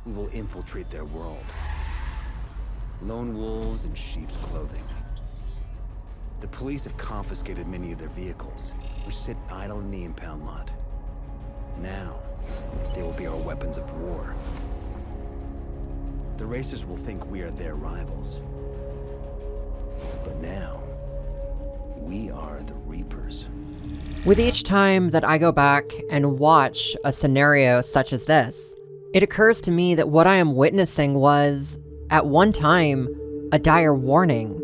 We will infiltrate their world. Lone wolves in sheep's clothing. The police have confiscated many of their vehicles, which sit idle in the impound lot. Now, they will be our weapons of war. The racers will think we are their rivals. But now, we are the Reapers. With each time that I go back and watch a scenario such as this, it occurs to me that what I am witnessing was, at one time, a dire warning.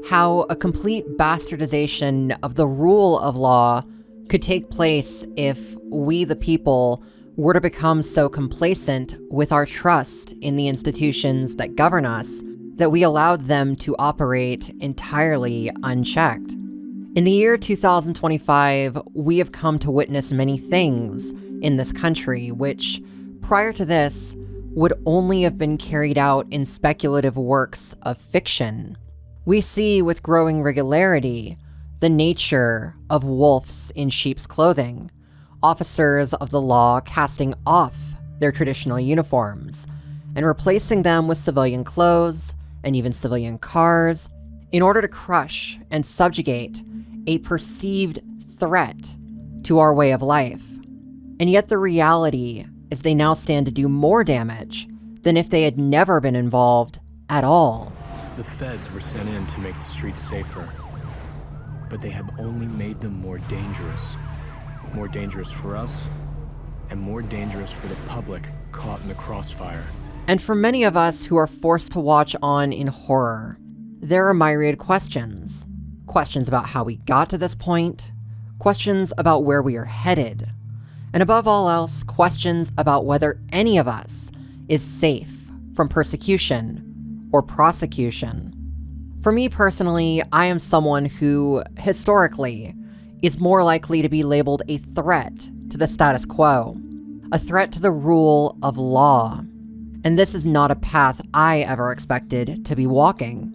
How a complete bastardization of the rule of law could take place if we, the people, were to become so complacent with our trust in the institutions that govern us that we allowed them to operate entirely unchecked. In the year 2025, we have come to witness many things in this country which, prior to this, would only have been carried out in speculative works of fiction. We see with growing regularity the nature of wolves in sheep's clothing, officers of the law casting off their traditional uniforms and replacing them with civilian clothes and even civilian cars in order to crush and subjugate a perceived threat to our way of life. And yet the reality is they now stand to do more damage than if they had never been involved at all. The feds were sent in to make the streets safer, but they have only made them more dangerous. More dangerous for us, and more dangerous for the public caught in the crossfire. And for many of us who are forced to watch on in horror, there are myriad questions. Questions about how we got to this point, questions about where we are headed, and above all else, questions about whether any of us is safe from persecution or prosecution. For me personally, I am someone who, historically, is more likely to be labeled a threat to the status quo, a threat to the rule of law. And this is not a path I ever expected to be walking.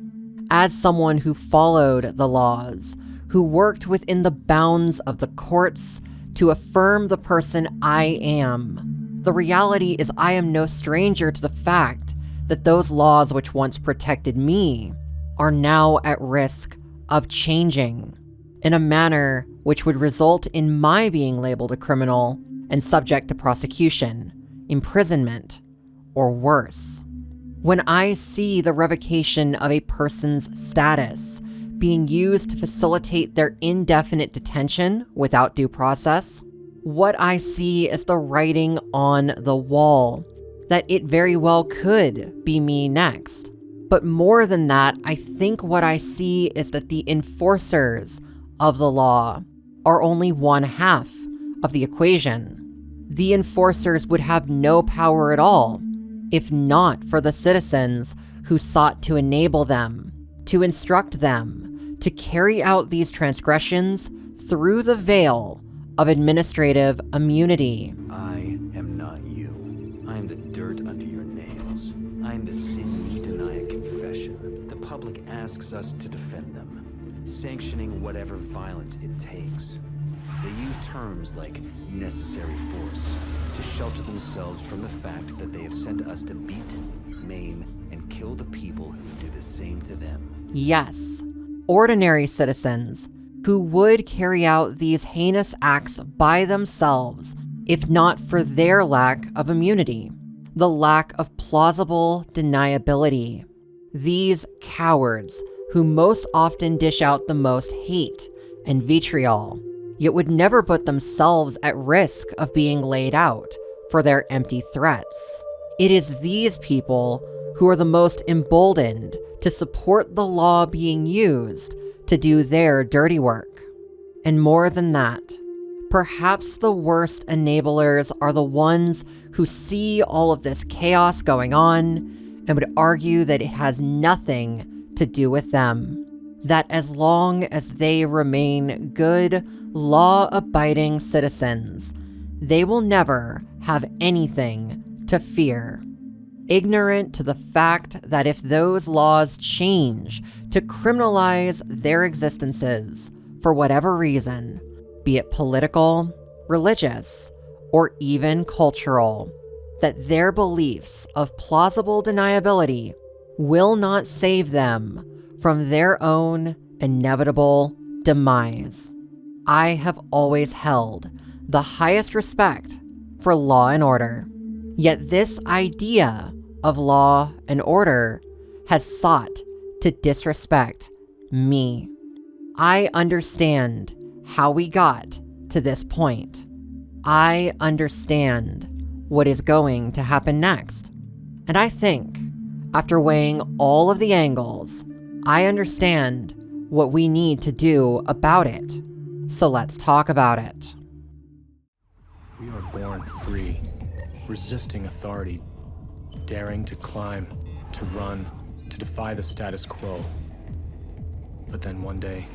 As someone who followed the laws, who worked within the bounds of the courts to affirm the person I am, the reality is I am no stranger to the fact that those laws which once protected me are now at risk of changing in a manner which would result in my being labeled a criminal and subject to prosecution, imprisonment, or worse. When I see the revocation of a person's status being used to facilitate their indefinite detention without due process, what I see is the writing on the wall that it very well could be me next. But more than that, I think what I see is that the enforcers of the law are only one half of the equation. The enforcers would have no power at all if not for the citizens who sought to enable them, to instruct them, to carry out these transgressions through the veil of administrative immunity. I am not you. I am the dirt under your nails. I am the sin you deny at confession. The public asks us to defend them, sanctioning whatever violence it takes. They use terms like necessary force to shelter themselves from the fact that they have sent us to beat, maim, and kill the people who do the same to them. Yes, ordinary citizens who would carry out these heinous acts by themselves if not for their lack of immunity, the lack of plausible deniability. These cowards who most often dish out the most hate and vitriol, yet would never put themselves at risk of being laid out for their empty threats. It is these people who are the most emboldened to support the law being used to do their dirty work. And more than that, perhaps the worst enablers are the ones who see all of this chaos going on and would argue that it has nothing to do with them. That as long as they remain good, law-abiding citizens, they will never have anything to fear. Ignorant to the fact that if those laws change to criminalize their existences for whatever reason, be it political, religious, or even cultural, that their beliefs of plausible deniability will not save them from their own inevitable demise. I have always held the highest respect for law and order, yet this idea of law and order has sought to disrespect me. I understand how we got to this point. I understand what is going to happen next. And I think, after weighing all of the angles, I understand what we need to do about it. So let's talk about it. We are born free, resisting authority, daring to climb, to run, to defy the status quo. But then one day,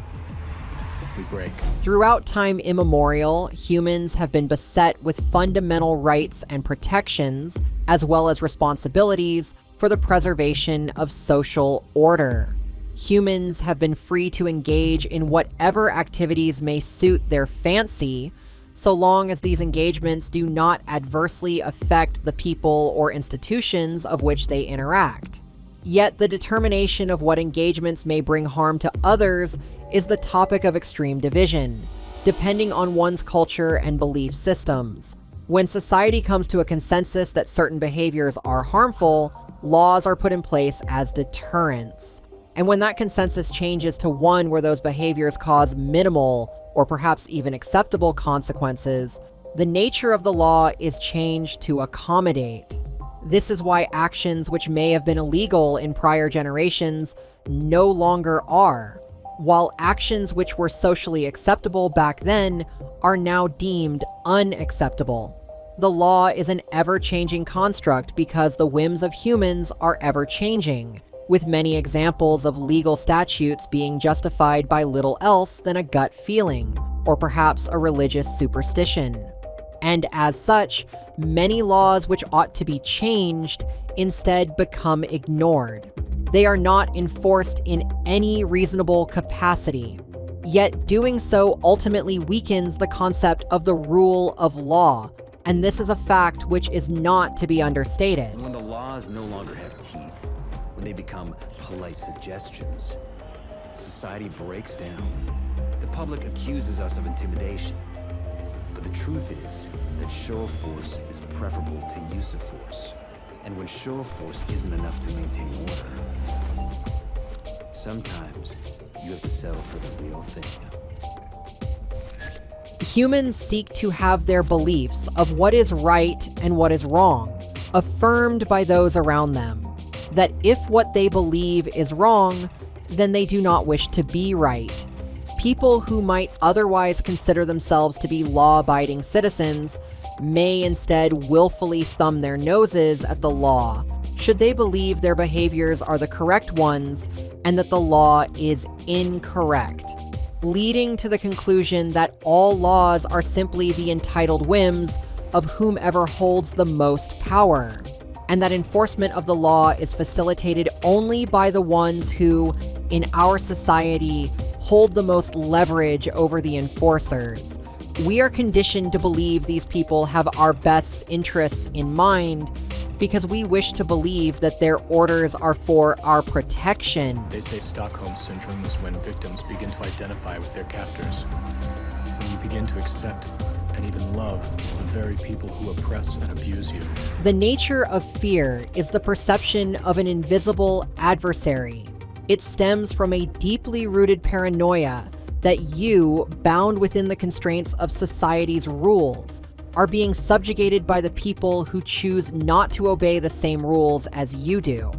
we break. Throughout time immemorial, humans have been beset with fundamental rights and protections, as well as responsibilities for the preservation of social order. Humans have been free to engage in whatever activities may suit their fancy, so long as these engagements do not adversely affect the people or institutions of which they interact. Yet the determination of what engagements may bring harm to others is the topic of extreme division, depending on one's culture and belief systems. When society comes to a consensus that certain behaviors are harmful, laws are put in place as deterrents. And when that consensus changes to one where those behaviors cause minimal or perhaps even acceptable consequences, the nature of the law is changed to accommodate. This is why actions which may have been illegal in prior generations no longer are, while actions which were socially acceptable back then are now deemed unacceptable. The law is an ever-changing construct because the whims of humans are ever-changing, with many examples of legal statutes being justified by little else than a gut feeling, or perhaps a religious superstition. And as such, many laws which ought to be changed instead become ignored. They are not enforced in any reasonable capacity. Yet doing so ultimately weakens the concept of the rule of law, and this is a fact which is not to be understated. When the laws no longer have teeth, when they become polite suggestions, society breaks down. The public accuses us of intimidation. But the truth is that show of force is preferable to use of force. And when show of force isn't enough to maintain order, sometimes you have to settle for the real thing. Humans seek to have their beliefs of what is right and what is wrong affirmed by those around them. That if what they believe is wrong, then they do not wish to be right. People who might otherwise consider themselves to be law-abiding citizens may instead willfully thumb their noses at the law, should they believe their behaviors are the correct ones and that the law is incorrect, leading to the conclusion that all laws are simply the entitled whims of whomever holds the most power, and that enforcement of the law is facilitated only by the ones who, in our society, hold the most leverage over the enforcers. We are conditioned to believe these people have our best interests in mind because we wish to believe that their orders are for our protection. They say Stockholm Syndrome is when victims begin to identify with their captors. When you begin to accept and even love the very people who oppress and abuse you. The nature of fear is the perception of an invisible adversary. It stems from a deeply rooted paranoia that you, bound within the constraints of society's rules, are being subjugated by the people who choose not to obey the same rules as you do.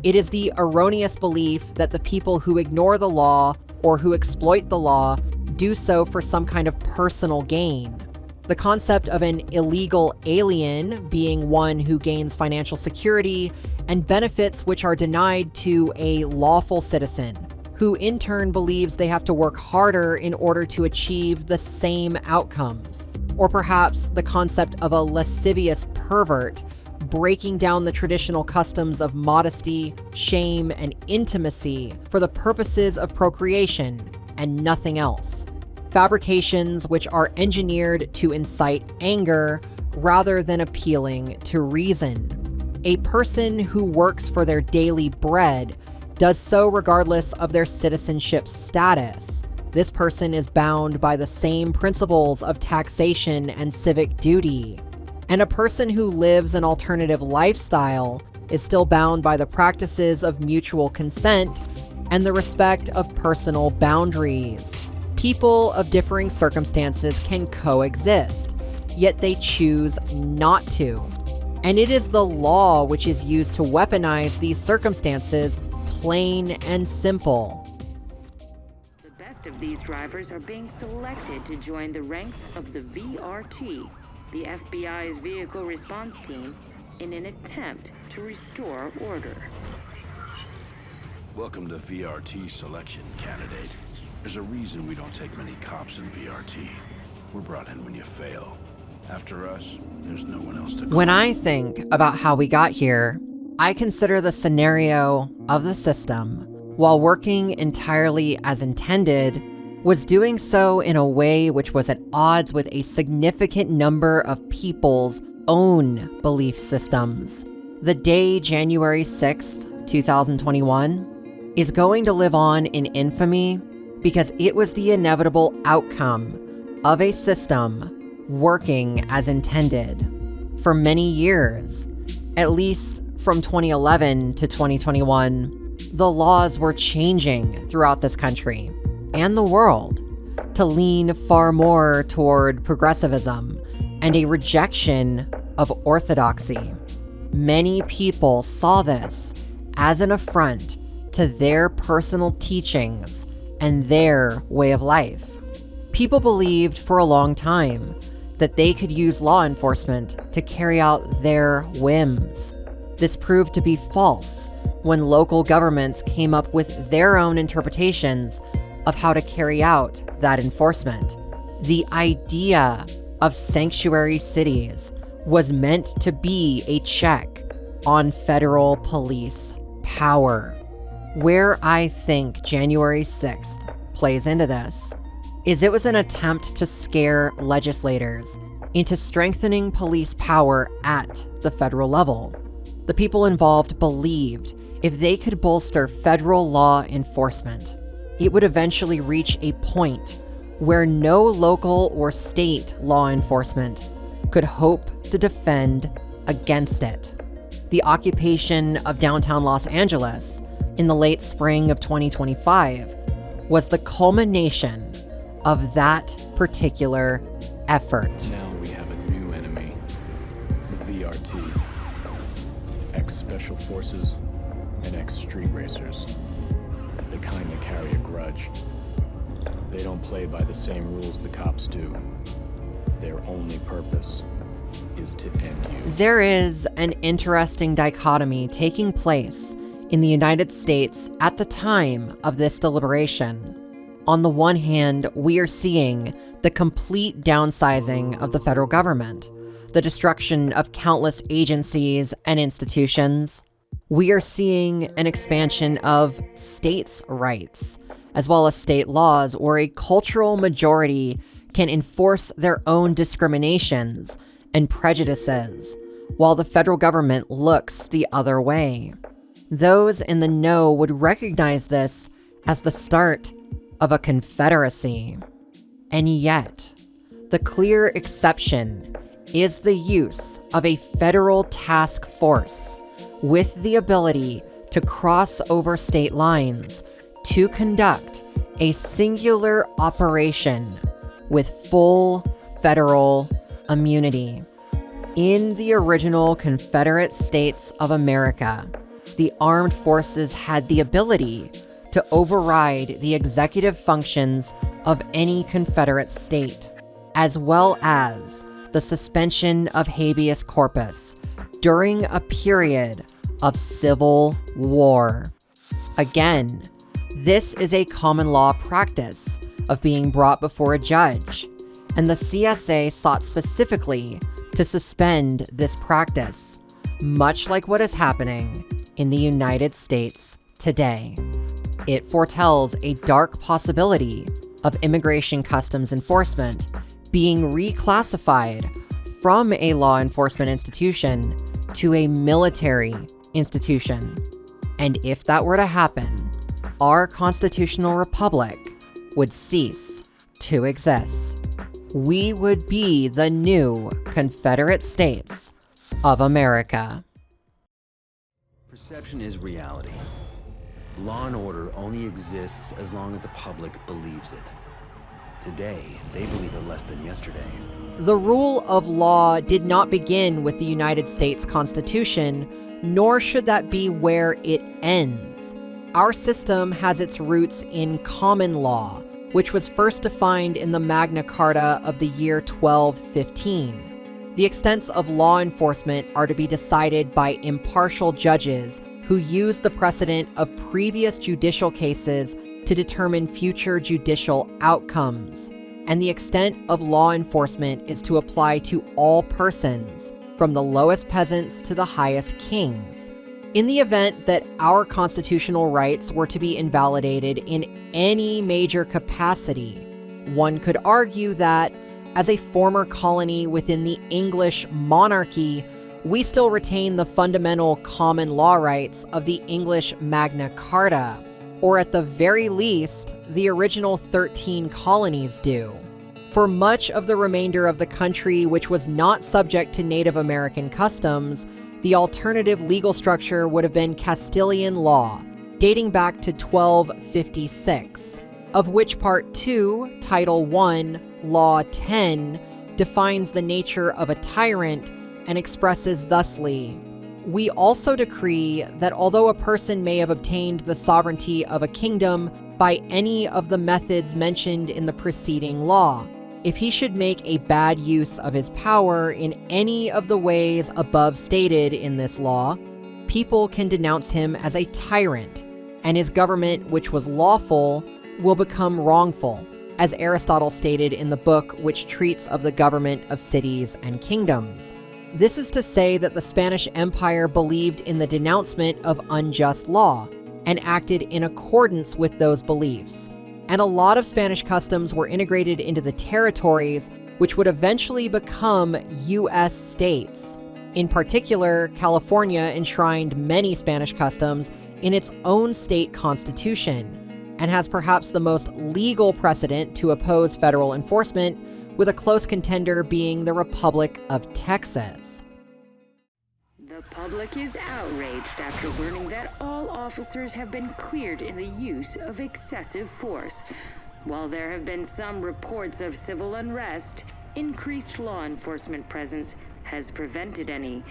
It is the erroneous belief that the people who ignore the law or who exploit the law do so for some kind of personal gain. The concept of an illegal alien being one who gains financial security and benefits which are denied to a lawful citizen, who in turn believes they have to work harder in order to achieve the same outcomes. Or perhaps the concept of a lascivious pervert breaking down the traditional customs of modesty, shame, and intimacy for the purposes of procreation and nothing else. Fabrications which are engineered to incite anger, rather than appealing to reason. A person who works for their daily bread does so regardless of their citizenship status. This person is bound by the same principles of taxation and civic duty. And a person who lives an alternative lifestyle is still bound by the practices of mutual consent and the respect of personal boundaries. People of differing circumstances can coexist, yet they choose not to. And it is the law which is used to weaponize these circumstances, plain and simple. The best of these drivers are being selected to join the ranks of the VRT, the FBI's vehicle response team, in an attempt to restore order. Welcome to VRT selection, candidate. There's a reason we don't take many cops in VRT. We're brought in when you fail. After us, there's no one else to call. When I think about how we got here, I consider the scenario of the system, while working entirely as intended, was doing so in a way which was at odds with a significant number of people's own belief systems. The day January 6th, 2021, is going to live on in infamy because it was the inevitable outcome of a system working as intended. For many years, at least from 2011 to 2021, the laws were changing throughout this country and the world to lean far more toward progressivism and a rejection of orthodoxy. Many people saw this as an affront to their personal teachings and their way of life. People believed for a long time that they could use law enforcement to carry out their whims. This proved to be false when local governments came up with their own interpretations of how to carry out that enforcement. The idea of sanctuary cities was meant to be a check on federal police power. Where I think January 6th plays into this is it was an attempt to scare legislators into strengthening police power at the federal level. The people involved believed if they could bolster federal law enforcement, it would eventually reach a point where no local or state law enforcement could hope to defend against it. The occupation of downtown Los Angeles in the late spring of 2025 was the culmination of that particular effort. Now we have a new enemy, the VRT. Ex-Special Forces and ex-Street Racers. The kind that carry a grudge. They don't play by the same rules the cops do. Their only purpose is to end you. There is an interesting dichotomy taking place in the United States at the time of this deliberation. On the one hand, we are seeing the complete downsizing of the federal government, the destruction of countless agencies and institutions. We are seeing an expansion of states' rights, as well as state laws where a cultural majority can enforce their own discriminations and prejudices, while the federal government looks the other way. Those in the know would recognize this as the start of a confederacy. And yet, the clear exception is the use of a federal task force with the ability to cross over state lines to conduct a singular operation with full federal immunity. In the original Confederate States of America, the armed forces had the ability to override the executive functions of any Confederate state, as well as the suspension of habeas corpus during a period of civil war. Again, this is a common law practice of being brought before a judge, and the CSA sought specifically to suspend this practice, much like what is happening in the United States today. It foretells a dark possibility of immigration customs enforcement being reclassified from a law enforcement institution to a military institution. And if that were to happen, our constitutional republic would cease to exist. We would be the new Confederate States of America. Perception is reality. Law and order only exists as long as the public believes it. Today, they believe it less than yesterday. The rule of law did not begin with the United States Constitution, nor should that be where it ends. Our system has its roots in common law, which was first defined in the Magna Carta of the year 1215. The extents of law enforcement are to be decided by impartial judges who use the precedent of previous judicial cases to determine future judicial outcomes. And the extent of law enforcement is to apply to all persons, from the lowest peasants to the highest kings. In the event that our constitutional rights were to be invalidated in any major capacity, one could argue that, as a former colony within the English monarchy, we still retain the fundamental common law rights of the English Magna Carta, or at the very least, the original 13 colonies do. For much of the remainder of the country which was not subject to Native American customs, the alternative legal structure would have been Castilian law, dating back to 1256, of which Part 2, Title 1, Law 10, defines the nature of a tyrant and expresses thusly: we also decree that although a person may have obtained the sovereignty of a kingdom by any of the methods mentioned in the preceding law, if he should make a bad use of his power in any of the ways above stated in this law, people can denounce him as a tyrant, and his government, which was lawful, will become wrongful, as Aristotle stated in the book which treats of the government of cities and kingdoms. This is to say that the Spanish Empire believed in the denouncement of unjust law, and acted in accordance with those beliefs. And a lot of Spanish customs were integrated into the territories, which would eventually become U.S. states. In particular, California enshrined many Spanish customs in its own state constitution, and has perhaps the most legal precedent to oppose federal enforcement, with a close contender being the Republic of Texas. The public is outraged after learning that all officers have been cleared in the use of excessive force. While there have been some reports of civil unrest, increased law enforcement presence has prevented any.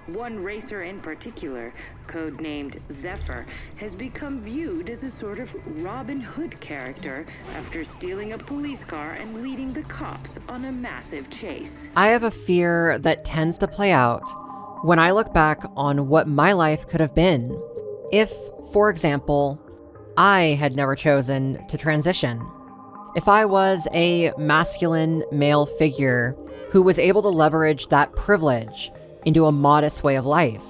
One racer in particular, codenamed Zephyr, has become viewed as a sort of Robin Hood character after stealing a police car and leading the cops on a massive chase. I have a fear that tends to play out when I look back on what my life could have been if, for example, I had never chosen to transition. If I was a masculine male figure who was able to leverage that privilege into a modest way of life,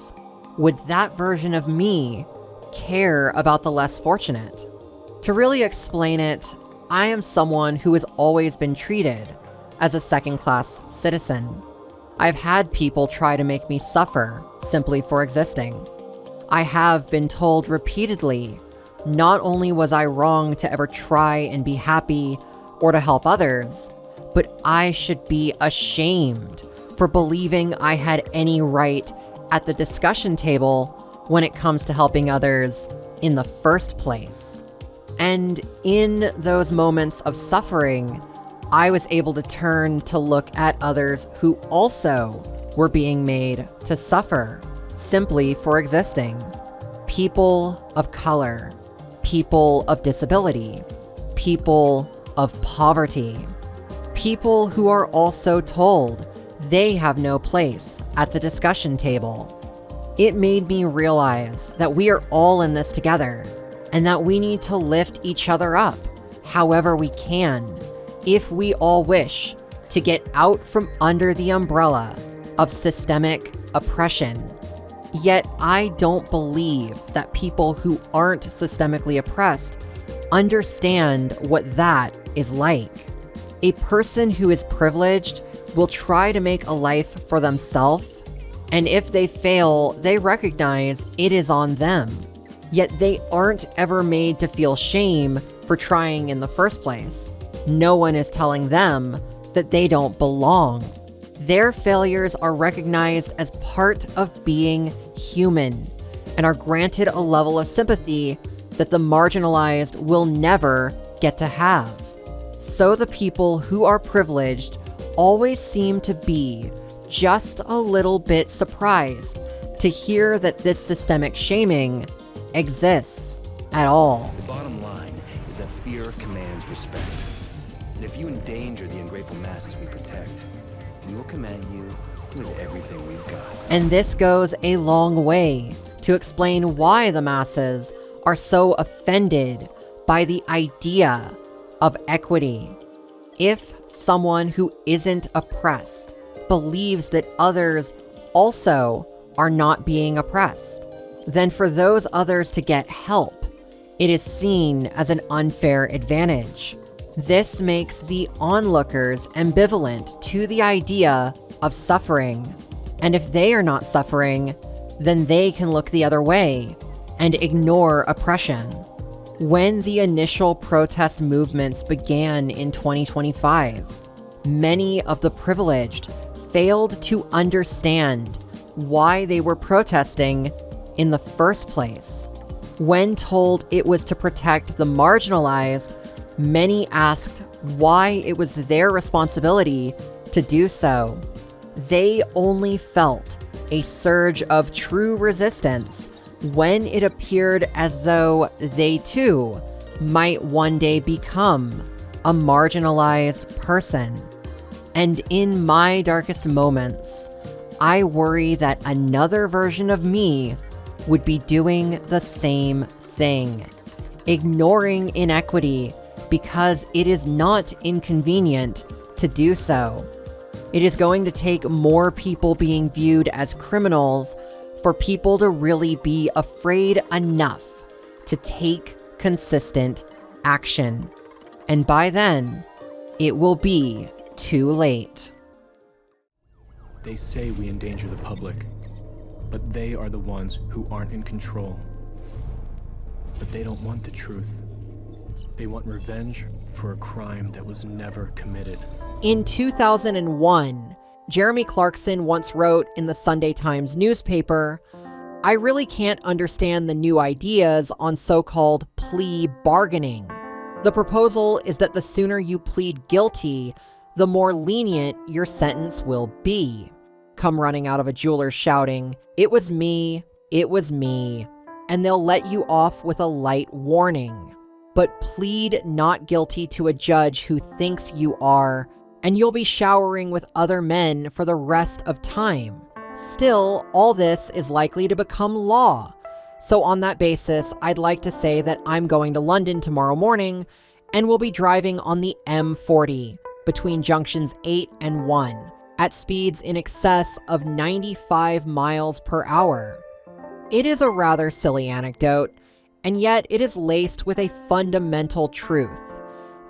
would that version of me care about the less fortunate? To really explain it, I am someone who has always been treated as a second-class citizen. I've had people try to make me suffer simply for existing. I have been told repeatedly, not only was I wrong to ever try and be happy or to help others, but I should be ashamed for believing I had any right at the discussion table when it comes to helping others in the first place. And in those moments of suffering, I was able to turn to look at others who also were being made to suffer simply for existing. People of color, people of disability, people of poverty, people who are also told they have no place at the discussion table. It made me realize that we are all in this together, and that we need to lift each other up however we can, if we all wish to get out from under the umbrella of systemic oppression. Yet I don't believe that people who aren't systemically oppressed understand what that is like. A person who is privileged will try to make a life for themselves, and if they fail, they recognize it is on them. Yet they aren't ever made to feel shame for trying in the first place. No one is telling them that they don't belong. Their failures are recognized as part of being human and are granted a level of sympathy that the marginalized will never get to have. So the people who are privileged always seem to be just a little bit surprised to hear that this systemic shaming exists at all. The bottom line is that fear commands respect. And if you endanger the ungrateful masses we protect, we will command you with everything we've got. And this goes a long way to explain why the masses are so offended by the idea of equity. If someone who isn't oppressed believes that others also are not being oppressed, then for those others to get help, it is seen as an unfair advantage. This makes the onlookers ambivalent to the idea of suffering, and if they are not suffering, then they can look the other way and ignore oppression. When the initial protest movements began in 2025, many of the privileged failed to understand why they were protesting in the first place. When told it was to protect the marginalized, many asked why it was their responsibility to do so. They only felt a surge of true resistance when it appeared as though they too might one day become a marginalized person. And in my darkest moments, I worry that another version of me would be doing the same thing, ignoring inequity because it is not inconvenient to do so. It is going to take more people being viewed as criminals for people to really be afraid enough to take consistent action. And by then, it will be too late. They say we endanger the public, but they are the ones who aren't in control. But they don't want the truth. They want revenge for a crime that was never committed. In 2001, Jeremy Clarkson once wrote in the Sunday Times newspaper, "I really can't understand the new ideas on so-called plea bargaining. The proposal is that the sooner you plead guilty, the more lenient your sentence will be." Come running out of a jeweler shouting, "It was me, it was me," and they'll let you off with a light warning. But plead not guilty to a judge who thinks you are, and you'll be showering with other men for the rest of time. Still, all this is likely to become law. So on that basis, I'd like to say that I'm going to London tomorrow morning and will be driving on the M40 between junctions 8 and 1 at speeds in excess of 95 miles per hour. It is a rather silly anecdote, and yet it is laced with a fundamental truth.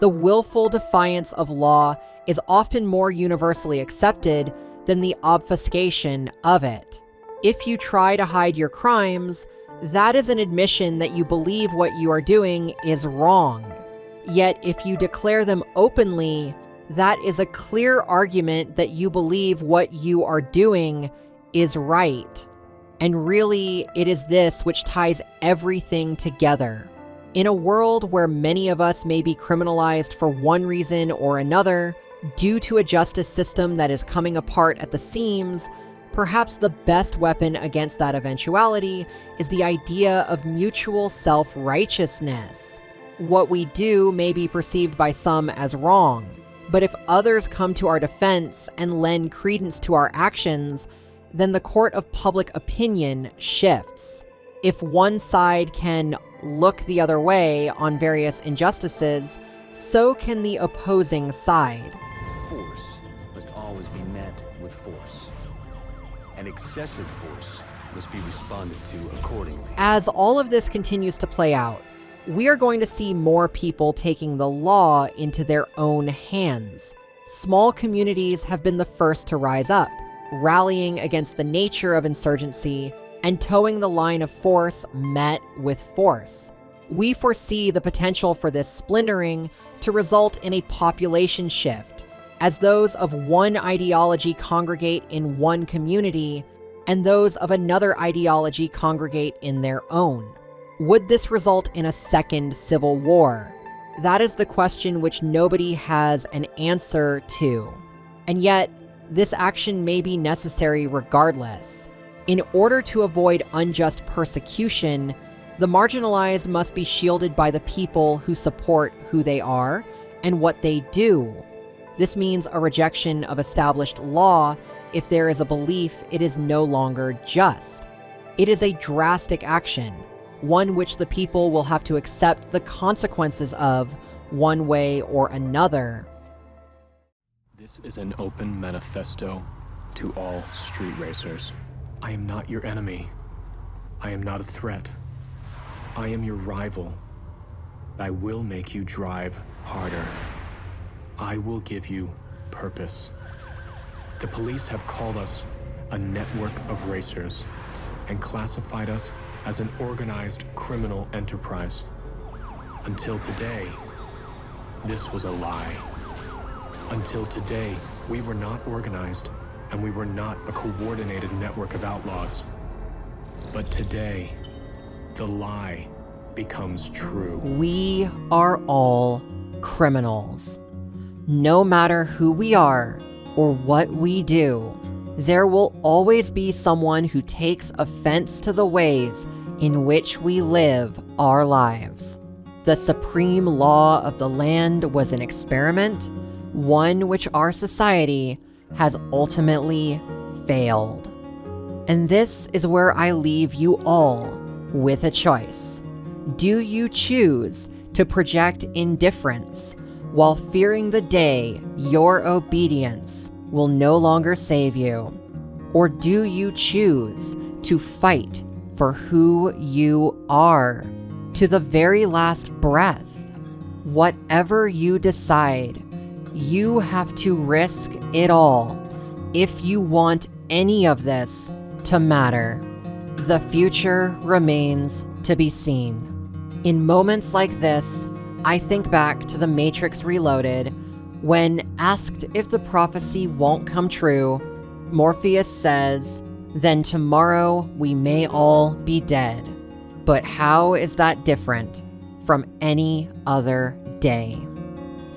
The willful defiance of law is often more universally accepted than the obfuscation of it. If you try to hide your crimes, that is an admission that you believe what you are doing is wrong. Yet if you declare them openly, that is a clear argument that you believe what you are doing is right. And really, it is this which ties everything together. In a world where many of us may be criminalized for one reason or another, due to a justice system that is coming apart at the seams, perhaps the best weapon against that eventuality is the idea of mutual self-righteousness. What we do may be perceived by some as wrong, but if others come to our defense and lend credence to our actions, then the court of public opinion shifts. If one side can look the other way on various injustices, so can the opposing side. Force must always be met with force, and excessive force must be responded to accordingly. As all of this continues to play out, we are going to see more people taking the law into their own hands. small communities have been the first to rise up, rallying against the nature of insurgency and towing the line of force met with force. We foresee the potential for this splintering to result in a population shift, as those of one ideology congregate in one community and those of another ideology congregate in their own. Would this result in a second civil war? That is the question which nobody has an answer to. And yet, this action may be necessary regardless. In order to avoid unjust persecution, the marginalized must be shielded by the people who support who they are and what they do. This means a rejection of established law if there is a belief it is no longer just. It is a drastic action, one which the people will have to accept the consequences of one way or another. This is an open manifesto to all street racers. I am not your enemy. I am not a threat. I am your rival. I will make you drive harder. I will give you purpose. The police have called us a network of racers and classified us as an organized criminal enterprise. Until today, this was a lie. Until today, we were not organized and we were not a coordinated network of outlaws. But today, the lie becomes true. We are all criminals. No matter who we are or what we do, there will always be someone who takes offense to the ways in which we live our lives. The supreme law of the land was an experiment, one which our society has ultimately failed. And this is where I leave you all with a choice. Do you choose to project indifference while fearing the day your obedience will no longer save you? Or do you choose to fight for who you are to the very last breath? Whatever you decide, you have to risk it all if you want any of this to matter. The future remains to be seen. In moments like this, I think back to The Matrix Reloaded, when asked if the prophecy won't come true, Morpheus says, "Then tomorrow we may all be dead." But how is that different from any other day?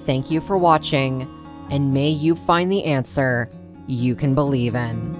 Thank you for watching, and may you find the answer you can believe in.